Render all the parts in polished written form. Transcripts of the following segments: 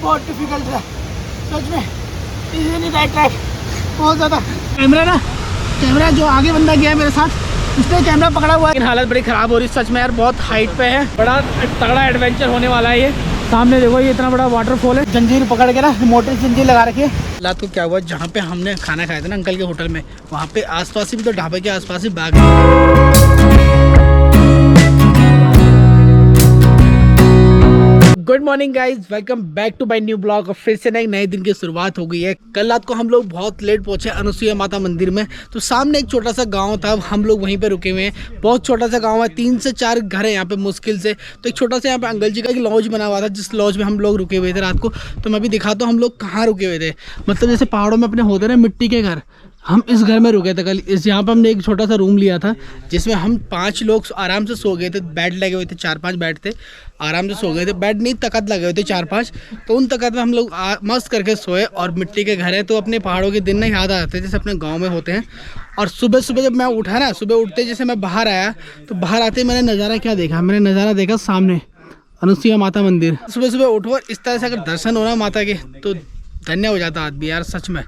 बहुत डिफिकल्ट है सच में, इजी नहीं था ट्रैक, बहुत ज़्यादा। कैमरा जो आगे बंदा गया है मेरे साथ, उसने कैमरा पकड़ा हुआ है, लेकिन हालत बड़ी ख़राब हो रही है सच में यार। बहुत हाइट पे है, बड़ा तगड़ा एडवेंचर होने वाला है ये। सामने देखो ये इतना बड़ा वाटरफॉल है, जंजीर पकड़ के ना, मोटर जंजीर लगा रखी है। रात को क्या हुआ, जहाँ पे हमने खाना खाया था ना अंकल के होटल में, वहाँ पे आसपास ही भी, तो ढाबे के आसपास ही बाग है। Good morning guys, welcome back to my new blog. और फिर से नए दिन की शुरुआत हो गई है। कल रात को हम लोग बहुत लेट पहुंचे अनुसुईया माता मंदिर में, तो सामने एक छोटा सा गांव था, हम लोग वहीं पे रुके हुए हैं। बहुत छोटा सा गांव है, 3 से 4 घर है यहाँ पे मुश्किल से। तो एक छोटा सा यहाँ पे अंकल जी का एक लॉज बना हुआ था, जिस लॉज में हम लोग रुके हुए थे रात को। तो मैं भी दिखाता हूँ हम लोग कहाँ रुके हुए थे। मतलब जैसे पहाड़ों में अपने होते ना मिट्टी के घर, हम इस घर में रुके थे कल। इस यहाँ पर हमने एक छोटा सा रूम लिया था, जिसमें हम 5 लोग आराम से सो गए थे। बेड लगे हुए थे, 4-5 बेड थे, आराम से सो गए थे। बेड नहीं, तकत लगे हुए थे 4-5, तो उन तकत में हम लोग मस्त करके सोए। और मिट्टी के घर है, तो अपने पहाड़ों के दिन ना याद आ जाते हैं, जैसे अपने गाँव में होते हैं। और सुबह सुबह जब मैं उठा ना, सुबह उठते जैसे मैं बाहर आया, तो बाहर आते मैंने नज़ारा क्या देखा, मैंने नज़ारा देखा सामने अनुसुईया माता मंदिर। सुबह सुबह उठो, इस तरह से अगर दर्शन हो ना माता के, तो धन्य हो जाता आदमी यार सच में।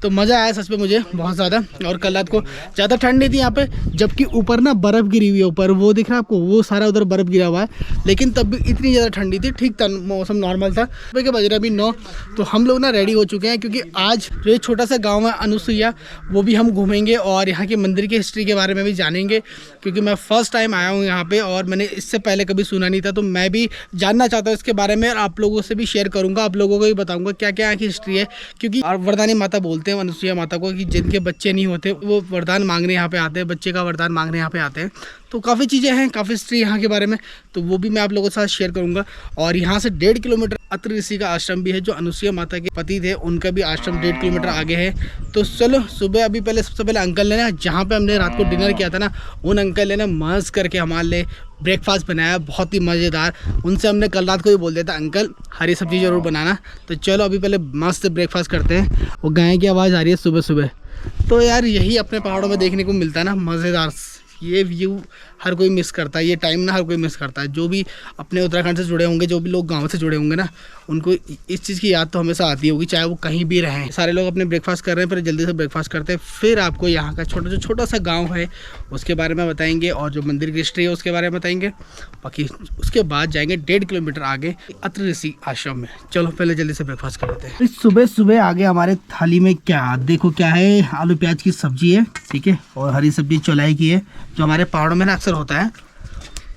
तो मज़ा आया सच में मुझे बहुत ज़्यादा। और कल रात को ज़्यादा ठंड नहीं थी यहाँ पे, जबकि ऊपर ना बर्फ़ गिरी हुई है, ऊपर वो दिख रहा है आपको, वो सारा उधर बर्फ़ गिरा हुआ है। लेकिन तब भी इतनी ज़्यादा ठंडी थी, ठीक था, मौसम नॉर्मल था। सुबह के बज रहे अभी 9, तो हम लोग ना रेडी हो चुके हैं, क्योंकि आज जो एक छोटा सा गाँव है अनुसुईया, वो भी हम घूमेंगे और यहाँ के मंदिर की हिस्ट्री के बारे में भी जानेंगे। क्योंकि मैं फ़र्स्ट टाइम आया हूँ यहाँ पर, और मैंने इससे पहले कभी सुना नहीं था, तो मैं भी जानना चाहता हूँ इसके बारे में। और आप लोगों से भी शेयर करूँगा, आप लोगों को भी बताऊँगा क्या क्या यहाँ की हिस्ट्री है। क्योंकि और वरदानी माता बोलते हैं अनुसुईया माता को, कि जिनके बच्चे नहीं होते वो वरदान मांगने यहाँ पे आते हैं, बच्चे का वरदान मांगने यहाँ पे आते हैं। तो काफ़ी चीज़ें हैं, काफ़ी हिस्ट्री यहाँ के बारे में, तो वो भी मैं आप लोगों के साथ शेयर करूँगा। और यहाँ से 1.5 किलोमीटर अत्रि ऋषि का आश्रम भी है, जो अनुसुईया माता के पति थे, उनका भी आश्रम 1.5 किलोमीटर आगे है। तो चलो सुबह अभी पहले सबसे पहले अंकल ने ना, जहाँ पे हमने रात को डिनर किया था ना, उन अंकल ने ना मस्त करके हमारे लिए ब्रेकफास्ट बनाया, बहुत ही मज़ेदार। उनसे हमने कल रात को ही बोल दिया था, अंकल हरी सब्ज़ी ज़रूर बनाना। तो चलो अभी पहले मस्त ब्रेकफास्ट करते हैं। वो गाय की आवाज़ आ रही है सुबह सुबह, तो यार यही अपने पहाड़ों में देखने को मिलता है ना, मज़ेदार। ये व्यू हर कोई मिस करता है, ये टाइम ना हर कोई मिस करता है। जो भी अपने उत्तराखंड से जुड़े होंगे, जो भी लोग गांव से जुड़े होंगे ना, उनको इस चीज़ की याद तो हमेशा आती होगी, चाहे वो कहीं भी रहें। सारे लोग अपने ब्रेकफास्ट कर रहे हैं, फिर जल्दी से ब्रेकफास्ट करते हैं, फिर आपको यहाँ का छोटा सा गाँव है उसके बारे में बताएंगे, और जो मंदिर की हिस्ट्री है उसके बारे में बताएंगे। बाकी उसके बाद जाएंगे 1.5 किलोमीटर आगे अत्रि ऋषि आश्रम में। चलो पहले जल्दी से ब्रेकफास्ट कर लेते हैं। सुबह सुबह आगे हमारे थाली में क्या देखो, क्या है, आलू प्याज की सब्जी है, ठीक है, और हरी सब्जी चौलाई की है, जो हमारे पहाड़ों में ना अक्सर होता है।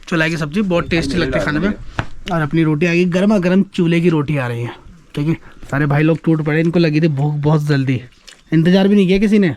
चौलाई की सब्जी बहुत टेस्टी लगती है खाने में। और अपनी रोटी आ गई, गर्मा गर्म चूल्हे की रोटी आ रही है, ठीक है। सारे भाई लोग टूट पड़े, इनको लगी थी भूख बहुत जल्दी, इंतजार भी नहीं किया किसी ने,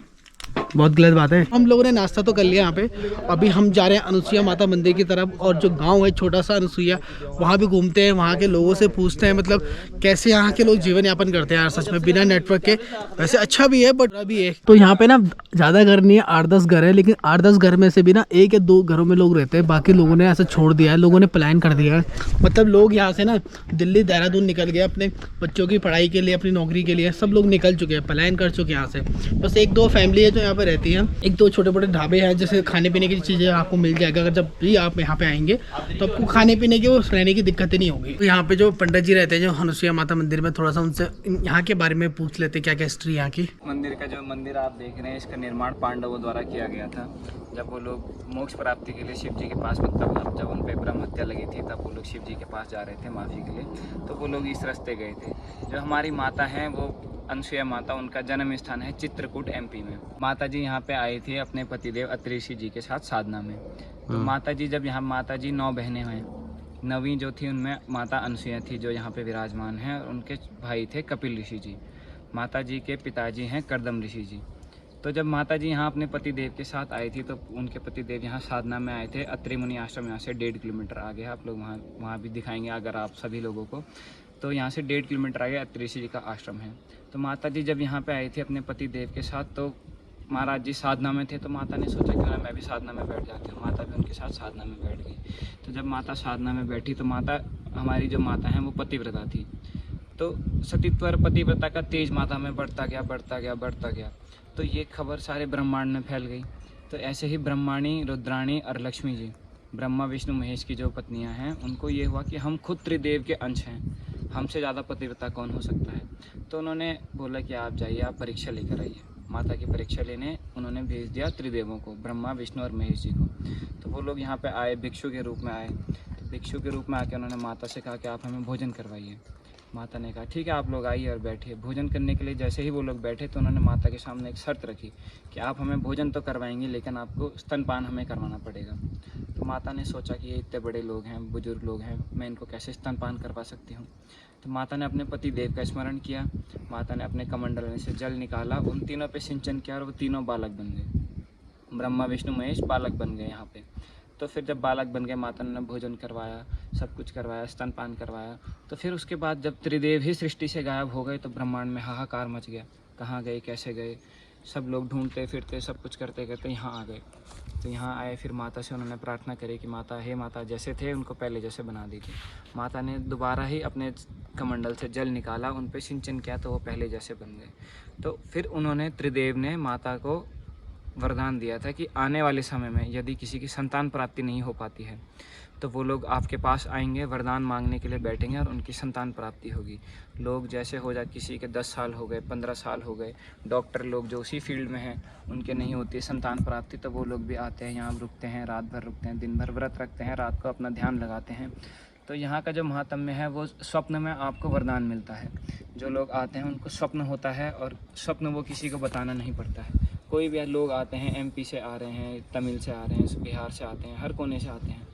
बहुत गलत बात है। हम लोगों ने नाश्ता तो कर लिया यहाँ पे, अभी हम जा रहे हैं अनुसुईया माता मंदिर की तरफ। और जो गांव है छोटा सा अनुसुईया, वहाँ भी घूमते हैं, वहाँ के लोगों से पूछते हैं मतलब कैसे यहाँ के लोग जीवन यापन करते हैं यार सच में, बिना नेटवर्क के। वैसे अच्छा भी है बट अभी है। तो यहाँ पे ना ज़्यादा घर नहीं है, 8-10 घर है, लेकिन 8-10 घर में से भी ना 1 या 2 घरों में लोग रहते हैं, बाकी लोगों ने ऐसे छोड़ दिया है, लोगों ने प्लान कर दिया है। मतलब लोग यहाँ से ना दिल्ली देहरादून निकल गए अपने बच्चों की पढ़ाई के लिए, अपनी नौकरी के लिए, सब लोग निकल चुके हैं, प्लान कर चुके हैं यहाँ से। बस 1-2 फैमिली है जो यहाँ पे रहती है, 1-2 छोटे मोटे ढाबे हैं, जैसे खाने पीने की चीज़ें आपको मिल जाएगा। अगर जब भी आप यहाँ पे आएंगे तो आपको खाने पीने की, वो रहने की दिक्कतें नहीं होगी। तो यहाँ पे जो पंडित जी रहते हैं जो अनुसुईया माता मंदिर में, थोड़ा सा उनसे यहाँ के बारे में पूछ लेते हैं, क्या क्या हिस्ट्री यहाँ की। मंदिर का जो मंदिर आप देख रहे हैं, इसका निर्माण पांडवों द्वारा किया गया था। जब वो लोग मोक्ष प्राप्ति के लिए शिव जी के पास, मतलब जब उन पर ब्रह्म हत्या लगी थी, तब वो लोग शिव जी के पास जा रहे थे माफ़ी के लिए, तो वो लोग इस रास्ते गए थे। जो हमारी माता हैं वो अनुसुईया माता, उनका जन्म स्थान है चित्रकूट एमपी में। माता जी यहाँ पे आई थी अपने पतिदेव अत्रि ऋषि जी के साथ साधना में। तो माता जी जब यहाँ, माता जी 9 बहनें हैं, 9वीं जो थी उनमें माता अनुसुईया थी, जो यहाँ पे विराजमान है। उनके भाई थे कपिल ऋषि जी, माता जी के पिताजी हैं करदम ऋषि जी। तो जब माता जी यहाँ अपने पतिदेव के साथ आई थी, तो उनके पतिदेव यहाँ साधना में आए थे। अत्रि मुनि आश्रम यहाँ से 1.5 किलोमीटर आगे है, आप लोग वहाँ भी दिखाएंगे अगर आप सभी लोगों को। तो यहाँ से 1.5 किलोमीटर आगे अत्रि ऋषि जी का आश्रम है। तो माता जी जब यहाँ पे आई थी अपने पति देव के साथ, तो महाराज जी साधना में थे, तो माता ने सोचा क्यों ना मैं भी साधना में बैठ जाती हूँ। माता भी उनके साथ साधना में बैठ गई। तो जब माता साधना में बैठी, तो माता, हमारी जो माता हैं वो पतिव्रता थी, तो सतीत्व और पतिव्रता का तेज माता में बढ़ता गया। तो ये खबर सारे ब्रह्मांड में फैल गई। तो ऐसे ही ब्रह्माणी, रुद्राणी और लक्ष्मी जी, ब्रह्मा विष्णु महेश की जो पत्नियां हैं, उनको ये हुआ कि हम खुद त्रिदेव के अंश हैं, हमसे ज़्यादा पतिव्रता कौन हो सकता है। तो उन्होंने बोला कि आप जाइए, आप परीक्षा लेकर आइए। माता की परीक्षा लेने उन्होंने भेज दिया त्रिदेवों को, ब्रह्मा, विष्णु और महेश जी को। तो वो लोग यहाँ पे आए, भिक्षु के रूप में आए। तो भिक्षु के रूप में आके उन्होंने माता से कहा कि आप हमें भोजन करवाइए। माता ने कहा ठीक है, आप लोग आइए और बैठिए। भोजन करने के लिए जैसे ही वो लोग बैठे तो उन्होंने माता के सामने एक शर्त रखी कि आप हमें भोजन तो करवाएंगी, लेकिन आपको स्तनपान हमें करवाना पड़ेगा। तो माता ने सोचा कि ये इतने बड़े लोग हैं, बुजुर्ग लोग हैं, मैं इनको कैसे स्तनपान करवा सकती हूँ। तो माता ने अपने पति देव का स्मरण किया। माता ने अपने कमंडल में से जल निकाला, उन तीनों पे सिंचन किया और वो तीनों बालक बन गए। ब्रह्मा, विष्णु, महेश बालक बन गए यहाँ पे। तो फिर जब बालक बन गए, माता ने भोजन करवाया, सब कुछ करवाया, स्तनपान करवाया। तो फिर उसके बाद जब त्रिदेव ही सृष्टि से गायब हो गए तो ब्रह्मांड में हाहाकार मच गया। कहाँ गए, कैसे गए, सब लोग ढूंढते फिरते, सब कुछ करते करते यहाँ आ गए। तो यहाँ आए, फिर माता से उन्होंने प्रार्थना करी कि माता, हे माता, जैसे थे उनको पहले जैसे बना दीजिए। माता ने दोबारा ही अपने कमंडल से जल निकाला, उन पर सिंचन किया तो वो पहले जैसे बन गए। तो फिर उन्होंने, त्रिदेव ने माता को वरदान दिया था कि आने वाले समय में यदि किसी की संतान प्राप्ति नहीं हो पाती है तो वो लोग आपके पास आएंगे, वरदान मांगने के लिए बैठेंगे और उनकी संतान प्राप्ति होगी। लोग जैसे हो जाए, किसी के 10 साल हो गए, 15 साल हो गए, डॉक्टर लोग जो उसी फील्ड में हैं उनके नहीं होती संतान प्राप्ति, तो वो लोग भी आते हैं यहाँ, रुकते हैं, रात भर रुकते हैं, दिन भर व्रत रखते हैं, रात को अपना ध्यान लगाते हैं। तो यहाँ का जो महात्म्य है वो स्वप्न में आपको वरदान मिलता है। जो लोग आते हैं उनको स्वप्न होता है और स्वप्न वो किसी को बताना नहीं पड़ता है। कोई भी लोग आते हैं, एमपी से आ रहे हैं, तमिल से आ रहे हैं, बिहार से आते हैं, हर कोने से आते हैं,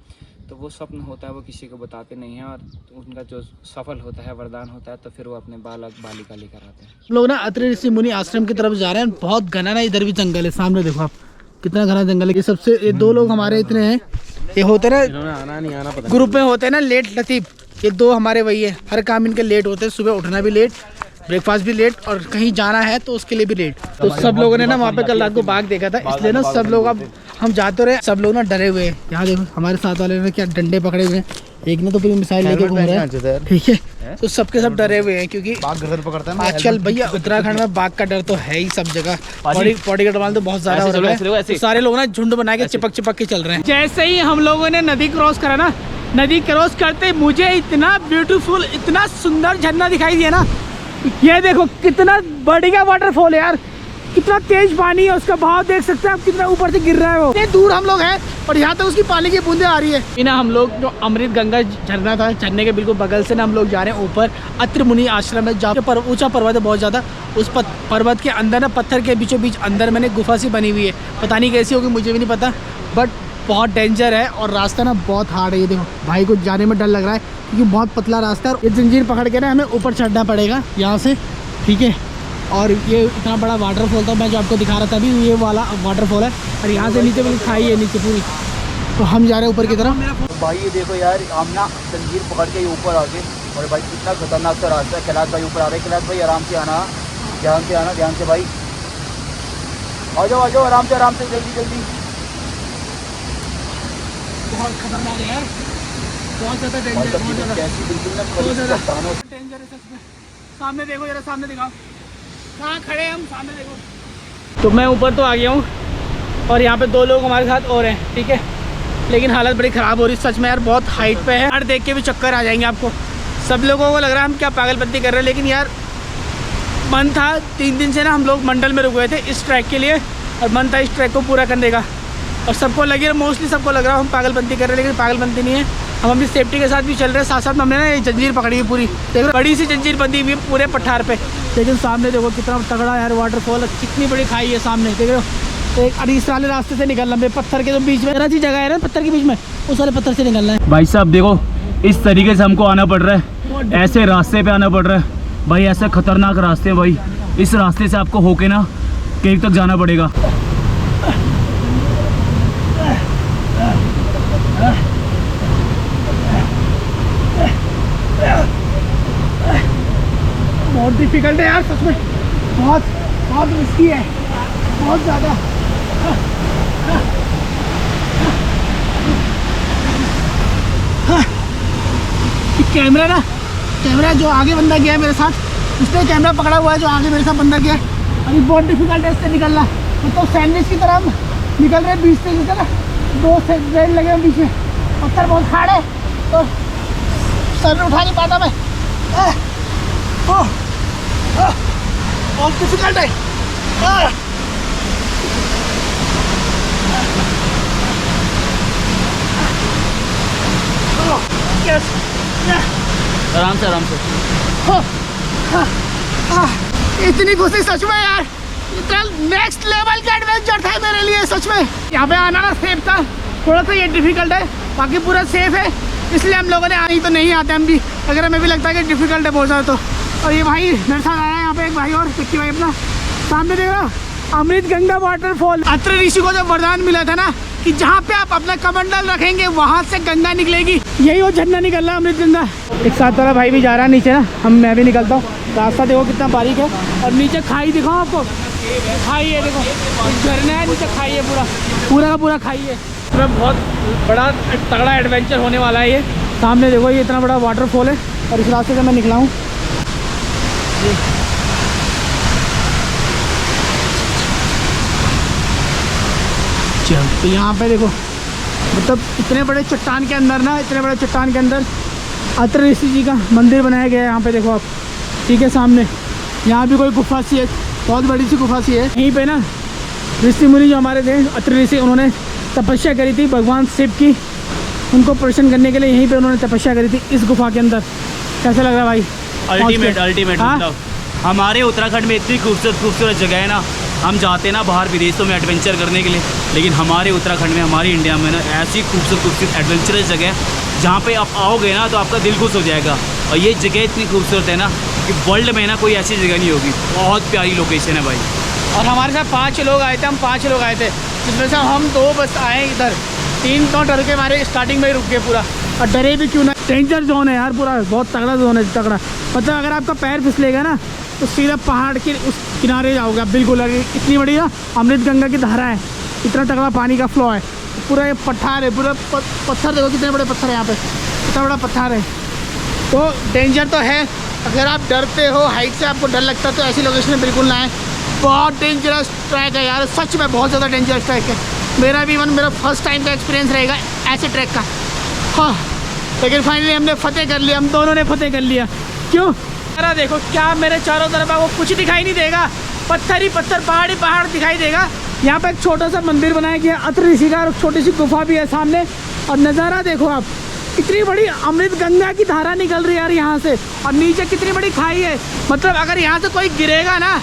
तो वो स्वप्न होता है वो किसी को बताते नहीं हैं और उनका जो सफल होता है, वरदान होता है, तो फिर वो अपने बालक बालिका लेकर आते हैं। लोग ना अत्रि ऋषि मुनि आश्रम की तरफ जा रहे हैं। बहुत घना ना, इधर भी जंगल है, सामने देखो आप कितना घना जंगल है। ये सबसे, ये 2 लोग हमारे इतने हैं, ये होते ना आना नहीं आना पता ग्रुप में होते हैं ना, लेट लतीफ, ये 2 हमारे वही है। हर काम इनके लेट होते हैं, सुबह उठना भी लेट, ब्रेकफास्ट भी लेट, और कहीं जाना है तो उसके लिए भी लेट। तो सब लोगों ने ना वहाँ पे कल रात को बाघ देखा था, इसलिए ना सब लोग, अब हम जाते रहे, सब लोग ना डरे हुए हैं। यहाँ देखो हमारे साथ वाले ने क्या डंडे पकड़े हुए हैं, एक ने तो पूरी मिसाइल लेके घूम रहा है, ठीक है। तो सबके सब डरे हुए हैं क्योंकि बाघ गदर पकड़ता है ना आजकल भैया उत्तराखंड में बाघ का डर तो है ही सब जगह। बॉडी गार्ड वाले तो बहुत ज्यादा हो रहा है, तो सारे लोग ना झुंड बना के चिपक के चल रहे हैं। जैसे ही हम लोगों ने नदी क्रॉस करा ना, नदी क्रॉस करते मुझे इतना ब्यूटीफुल, इतना सुंदर झरना दिखाई दिया ना। ये देखो कितना बड़ी का वाटरफॉल है यार, कितना तेज पानी है, उसका बहाव देख सकते हैं आप, कितना ऊपर से गिर रहा है वो। इतने दूर हम लोग हैं और यहाँ तक उसकी पानी की बूंदें आ रही है। ना हम लोग जो अमृत गंगा झरना था, झरने के बिल्कुल बगल से ना हम लोग जा रहे हैं ऊपर अत्रि मुनि आश्रम है, जहाँ पे ऊंचा पर्वत है बहुत ज़्यादा। उस पर्वत के अंदर ना, पत्थर के बीचों बीच अंदर मैंने गुफा सी बनी हुई है, पता नहीं कैसी होगी, मुझे भी नहीं पता, बट बहुत डेंजर है और रास्ता ना बहुत हार्ड है। ये देखो भाई को जाने में डर लग रहा है क्योंकि बहुत पतला रास्ता है। ये जंजीर पकड़ के ना हमें ऊपर चढ़ना पड़ेगा यहाँ से, ठीक है। और ये इतना बड़ा वाटरफॉल था, मैं जो आपको दिखा रहा था अभी, ये वाला वाटरफॉल है और यहाँ से नीचे वाली खाई है नीचे पूरी। तो हम जा रहे हैं ऊपर की तरफ। भाई ये देखो यार, हम ना जंजीर पकड़ के ऊपर आ गए और भाई कितना खतरनाक सा रास्ता है। कैलाश भाई ऊपर आ रहे हैं, कैलाश भाई आराम से आना, ध्यान से आना, ध्यान से भाई, आ जाओ आराम से, जल्दी। बहुत खतरनाक है यार, बहुत ज़्यादा डेंजर है सच में। सामने देखो जरा, सामने दिखाओ कहाँ खड़े हैं हम, सामने देखो। तो मैं ऊपर तो आ गया हूँ और यहाँ पे 2 लोग हमारे साथ और हैं, ठीक है, लेकिन हालत बड़ी ख़राब हो रही है सच में यार, बहुत हाइट पे है यार, देख के भी चक्कर आ जाएंगे आपको। सब लोगों को लग रहा है हम क्या पागलपंती कर रहे हैं, लेकिन यार मन था, 3 दिन से ना हम लोग मंडल में रुक गए थे इस ट्रैक के लिए, और मन था इस ट्रैक को पूरा करने का, और सबको लगे, मोस्टली सबको लग रहा है हम पागलपंती कर रहे हैं, लेकिन पागलपंती नहीं है, हम अपनी सेफ्टी के साथ भी चल रहे हैं। साथ हमने ना ये जंजीर पकड़ी हुई पूरी, देखो बड़ी सी जंजीर बंधी हुई है पूरे पठार पे। लेकिन सामने देखो कितना तगड़ा यार वाटरफॉल, कितनी बड़ी खाई है सामने, देख रहे हो। एक अड़ीस वाले रास्ते से निकलना, पत्थर के जो बीच में अच्छी जगह है ना, पत्थर के बीच में, उस वाले पत्थर से निकलना है। भाई साहब देखो, इस तरीके से हमको आना पड़ रहा है, ऐसे रास्ते पे आना पड़ रहा है भाई, ऐसे खतरनाक रास्ते हैं भाई। इस रास्ते से आपको होके ना केक तक जाना पड़ेगा। बहुत डिफिकल्ट है यार सच में, बहुत रिस्की है, बहुत ज़्यादा। कैमरा जो आगे बंदा गया है मेरे साथ, उसने कैमरा पकड़ा हुआ है, जो आगे मेरे साथ बंदा गया है। अभी बहुत डिफिकल्ट है इससे निकलना, मतलब सैंडविच की तरह निकल रहे बीच से, निकल 2 रेड लगे हैं बीच में, पत्थर बहुत खाड़ है तो सर उठा नहीं पाता मैं, बहुत डिफिकल्ट है। आराम से आराम से। इतनी खुशी सच में यार, इतना नेक्स्ट लेवल का एडवेंचर था मेरे लिए सच में। यहाँ पे आना ना सेफ था, थोड़ा सा ये डिफिकल्ट है, बाकी पूरा सेफ है, इसलिए हम लोगों ने आई तो नहीं आते हम भी, अगर हमें भी लगता है कि डिफिकल्ट है बहुत ज़्यादा तो। और ये भाई मेरे साथ आया है यहाँ पे एक भाई और विक्की भाई अपना, सामने देख रहा अमृत गंगा वाटरफॉल। अत्रि ऋषि को जब वरदान मिला था ना कि जहाँ पे आप अपना कमंडल रखेंगे वहाँ से गंगा निकलेगी, यही वो झरना निकल रहा है अमृत गंगा। एक साथ वाला भाई भी जा रहा है नीचे ना, मैं भी निकलता हूँ। रास्ता देखो कितना बारीक है, और नीचे खाई दिखाओ आपको, खाई है देखो, झरना है नीचे, खाई है पूरा का पूरा खाई है। इसमें बहुत बड़ा तगड़ा एडवेंचर होने वाला है। ये सामने देखो, ये इतना बड़ा वाटरफॉल है, और इस रास्ते से मैं निकला हूँ। तो यहाँ पे देखो, मतलब इतने बड़े चट्टान के अंदर ना, इतने बड़े चट्टान के अंदर अत्रि ऋषि जी का मंदिर बनाया गया है। यहाँ पे देखो आप, ठीक है सामने, यहाँ भी कोई गुफा सी है, बहुत बड़ी सी गुफा सी है। यहीं पे ना ऋषि मुनि जो हमारे थे, अत्रि ऋषि, उन्होंने तपस्या करी थी भगवान शिव की, उनको प्रसन्न करने के लिए यहीं पे उन्होंने तपस्या करी थी इस गुफा के अंदर। कैसा लग रहा है भाई? अल्टीमेट मतलब हमारे उत्तराखंड में इतनी खूबसूरत जगह है ना, हम जाते हैं ना बाहर विदेशों में एडवेंचर करने के लिए, लेकिन हमारे उत्तराखंड में, हमारी इंडिया में ना ऐसी खूबसूरत एडवेंचरस जगह है जहाँ पे आप आओगे ना तो आपका दिल खुश हो जाएगा। और ये जगह इतनी खूबसूरत है ना कि वर्ल्ड में ना कोई ऐसी जगह नहीं होगी। बहुत प्यारी लोकेशन है भाई। और हमारे साथ 5 लोग आए थे, हम 5 लोग आए थे, जिसमें से हम 2 बस आए इधर, 3 तो डर के हमारे स्टार्टिंग में ही रुक गए पूरा, और डरे भी क्यों ना। डेंजर जोन है यार पूरा, बहुत तगड़ा जोन है, तगड़ा। मतलब अगर आपका पैर फिसलेगा ना तो सीधा पहाड़ के उस किनारे जाओगे आप बिल्कुल। इतनी बड़ी ना अमृत गंगा की धारा है, इतना तगड़ा पानी का फ्लो है, पूरा ये पठार है, पूरा पत्थर देखो कितने बड़े पत्थर है यहाँ पे, इतना बड़ा पत्थर है। तो डेंजर तो है, अगर आप डरते हो हाइट से, आपको डर लगता है तो ऐसी लोकेशन में बिल्कुल ना आए। बहुत डेंजरस ट्रैक है यार, सच में बहुत ज़्यादा डेंजरस ट्रैक है। मेरा भी मेरा फर्स्ट टाइम का एक्सपीरियंस रहेगा ऐसे ट्रैक का। हाँ, लेकिन फाइनली हमने फतेह कर लिया, हम दोनों ने फतेह कर लिया। क्यों? अरे देखो क्या मेरे चारों तरफ आपको कुछ दिखाई नहीं देगा, पत्थर ही पत्थर, पहाड़ ही पहाड़ दिखाई देगा। यहाँ पे एक छोटा सा मंदिर बनाया गया अत्रि ऋषि का, और छोटी सी गुफा भी है सामने। और नज़ारा देखो आप, इतनी बड़ी अमृत गंगा की धारा निकल रही है यार यहाँ से, और नीचे कितनी बड़ी खाई है। मतलब अगर यहाँ से कोई गिरेगा ना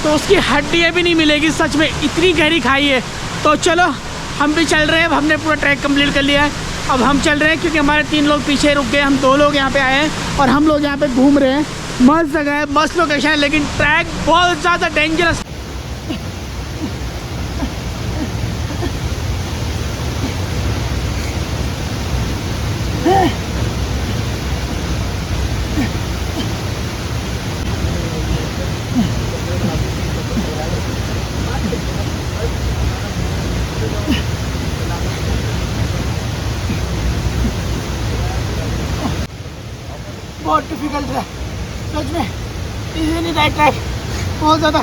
तो उसकी हड्डियाँ भी नहीं मिलेगी, सच में इतनी गहरी खाई है। तो चलो हम भी चल रहे हैं, हमने पूरा ट्रैक कंप्लीट कर लिया है, अब हम चल रहे हैं क्योंकि हमारे 3 लोग पीछे रुक गए, हम 2 लोग यहाँ पे आए हैं और हम लोग यहाँ पे घूम रहे हैं। मस्त जगह है, मस्त लोकेशन है, लेकिन ट्रैक बहुत ज़्यादा डेंजरस। बहुत डिफिकल्ट है सच में, इजी नहीं था ट्रैक, बहुत ज़्यादा।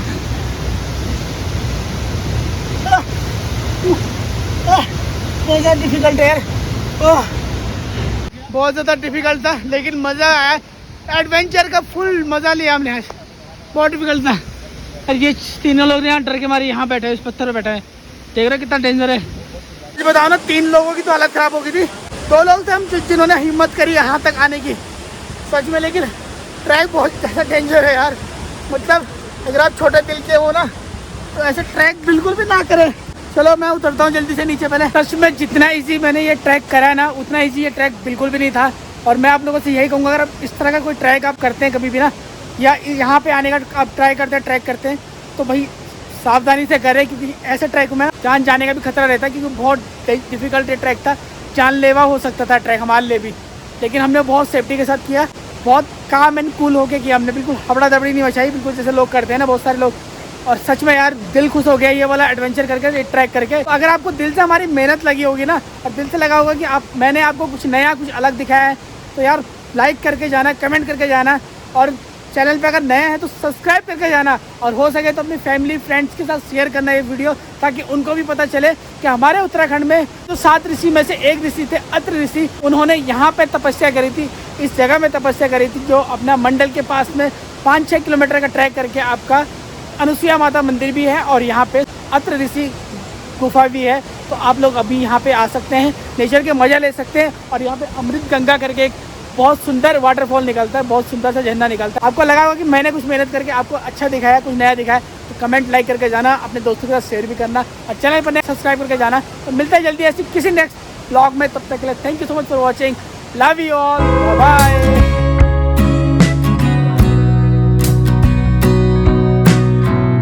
बहुत डिफिकल्ट है यार, बहुत ज़्यादा डिफिकल्ट था, लेकिन मज़ा आया। एडवेंचर का फुल मज़ा लिया हमने आज। बहुत डिफिकल्ट था, और ये 3 लोग यहाँ डर के मारे यहाँ बैठे हैं, इस पत्थर पर बैठे हैं। देख रहे कितना डेंजर है। ये बताओ ना, 3 लोगों की तो हालत ख़राब हो गई थी, 2 लोग थे हम जिन्होंने हिम्मत करी यहाँ तक आने की सच में। लेकिन ट्रैक बहुत ज़्यादा डेंजर है यार, मतलब अगर आप छोटे दिल के हो ना तो ऐसे ट्रैक बिल्कुल भी ना करें। चलो मैं उतरता हूँ जल्दी से नीचे। पहले सच में जितना इजी मैंने ये ट्रैक करा ना, उतना इजी ये ट्रैक बिल्कुल भी नहीं था। और मैं आप लोगों से यही कहूँगा, अगर आप इस तरह का कोई ट्रैक आप करते हैं कभी भी ना, या यहाँ पे आने का आप ट्रैक करते हैं तो भाई सावधानी से करें, क्योंकि ऐसे ट्रैक में जान जाने का भी खतरा रहता है, क्योंकि बहुत डिफिकल्ट ट्रैक था, जानलेवा हो सकता था ट्रैक हमारे लिए भी। लेकिन हमने बहुत सेफ्टी के साथ किया, बहुत काम एंड कूल होके किया हमने, बिल्कुल हबड़ा दबड़ी नहीं मचाई, बिल्कुल जैसे लोग करते हैं ना बहुत सारे लोग। और सच में यार दिल खुश हो गया ये वाला एडवेंचर करके, ये ट्रैक करके। तो अगर आपको दिल से हमारी मेहनत लगी होगी ना, और दिल से लगा होगा कि मैंने आपको कुछ नया कुछ अलग दिखाया है, तो यार लाइक करके जाना, कमेंट करके जाना, और चैनल पे अगर नए हैं तो सब्सक्राइब करके जाना, और हो सके तो अपनी फैमिली फ्रेंड्स के साथ शेयर करना ये वीडियो, ताकि उनको भी पता चले कि हमारे उत्तराखंड में जो 7 ऋषि में से एक ऋषि थे अत्रि ऋषि, उन्होंने यहाँ पे तपस्या करी थी इस जगह में तपस्या करी थी, जो अपना मंडल के पास में 5-6 किलोमीटर का ट्रैक करके आपका अनुसुईया माता मंदिर भी है और यहाँ पे अत्र ऋषि गुफा भी है। तो आप लोग अभी यहाँ पे आ सकते हैं, नेचर के मज़ा ले सकते हैं। और यहाँ पे अमृत गंगा करके एक बहुत सुंदर वाटरफॉल निकलता है, बहुत सुंदर सा झरना निकलता है। आपको लगा होगा कि मैंने कुछ मेहनत करके आपको अच्छा दिखाया, कुछ नया दिखाया, तो कमेंट लाइक करके जाना, अपने दोस्तों के साथ शेयर भी करना और चैनल पर सब्सक्राइब करके जाना। तो मिलता है जल्दी ऐसी किसी नेक्स्ट ब्लॉग में, तब तक के लिए thank you so much for watching, love you all, bye.